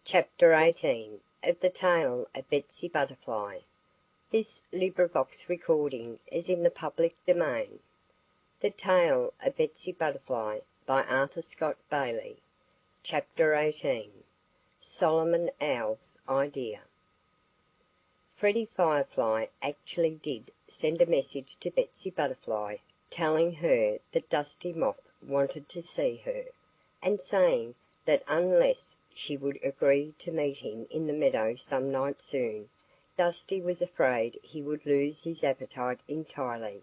Chapter 18 of the Tale of Betsy Butterfly. This recording is in the public domain. The Tale of Betsy Butterfly by Arthur Scott Bailey. Chapter 18 Solomon Owl's Idea. Freddie Firefly actually did send a message to Betsy Butterfly telling her that Dusty Moth wanted to see her, and saying that unless she would agree to meet him in the meadow some night soon, Dusty was afraid he would lose his appetite entirely.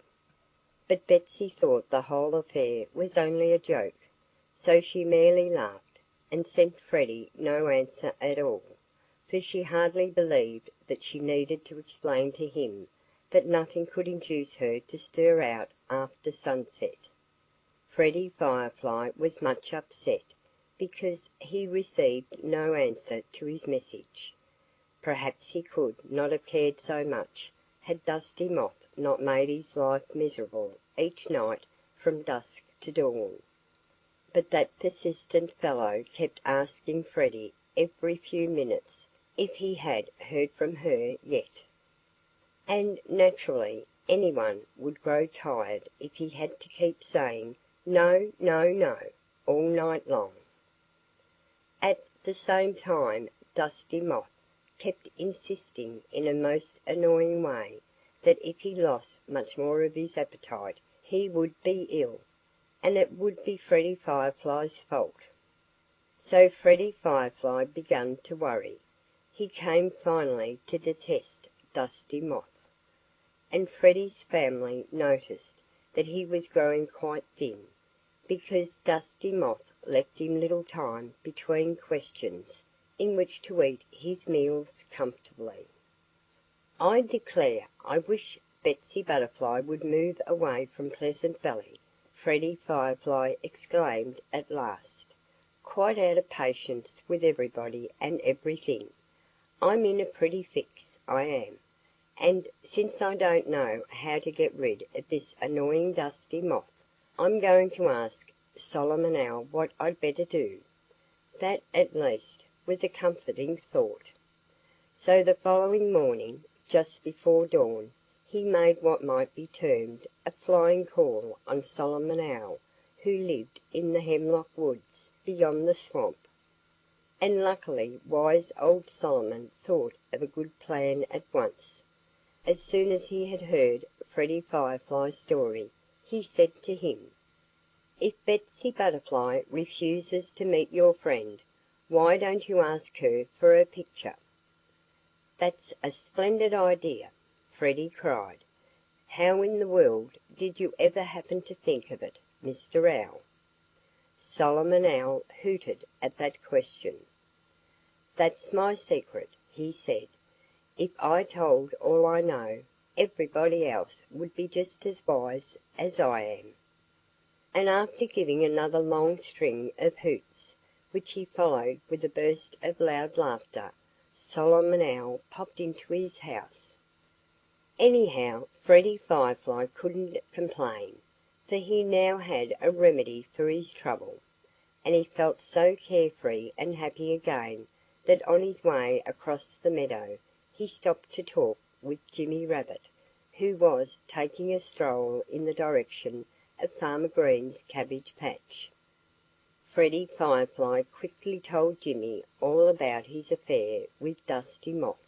But Betsy thought the whole affair was only a joke, so she merely laughed, and sent Freddie no answer at all, for she hardly believed that she needed to explain to him that nothing could induce her to stir out after sunset. Freddie Firefly was much upset because he received no answer to his message. Perhaps he could not have cared so much had Dusty Moth not made his life miserable each night from dusk to dawn. But that persistent fellow kept asking Freddie every few minutes if he had heard from her yet. And naturally anyone would grow tired if he had to keep saying "No, no, no" all night long. At the same time Dusty Moth kept insisting in a most annoying way that if he lost much more of his appetite he would be ill, and it would be Freddie Firefly's fault. So Freddie Firefly began to worry. He came finally to detest Dusty Moth. And Freddie's family noticed that he was growing quite thin, because Dusty Moth left him little time between questions in which to eat his meals comfortably. "I declare I wish Betsy Butterfly would move away from Pleasant Valley," Freddie Firefly exclaimed at last, quite out of patience with everybody and everything. "I'm in a pretty fix, I am. And since I don't know how to get rid of this annoying Dusty Moth, I'm going to ask Solomon Owl what I'd better do." That, at least, was a comforting thought. So the following morning, just before dawn, he made what might be termed a flying call on Solomon Owl, who lived in the hemlock woods beyond the swamp. And luckily wise old Solomon thought of a good plan at once. As soon as he had heard Freddie Firefly's story, he said to him, "If Betsy Butterfly refuses to meet your friend, why don't you ask her for a picture?" "That's a splendid idea!" Freddie cried. "How in the world did you ever happen to think of it, Mr. Owl?" Solomon Owl hooted at that question. "That's my secret," he said. "If I told all I know, everybody else would be just as wise as I am." And after giving another long string of hoots, which he followed with a burst of loud laughter, Solomon Owl popped into his house. Anyhow, Freddie Firefly couldn't complain, for he now had a remedy for his trouble. And he felt so carefree and happy again that on his way across the meadow he stopped to talk with Jimmy Rabbit, who was taking a stroll in the direction of Farmer Green's cabbage patch. Freddie Firefly quickly told Jimmy all about his affair with Dusty Moth.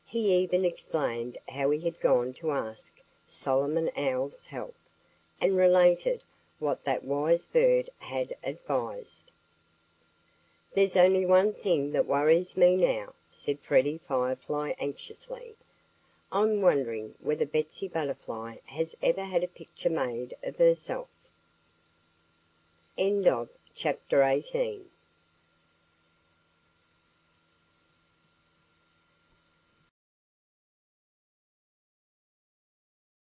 He even explained how he had gone to ask Solomon Owl's help, and related what that wise bird had advised. "There's only one thing that worries me now," said Freddie Firefly anxiously. "I'm wondering whether Betsy Butterfly has ever had a picture made of herself." Chapter 18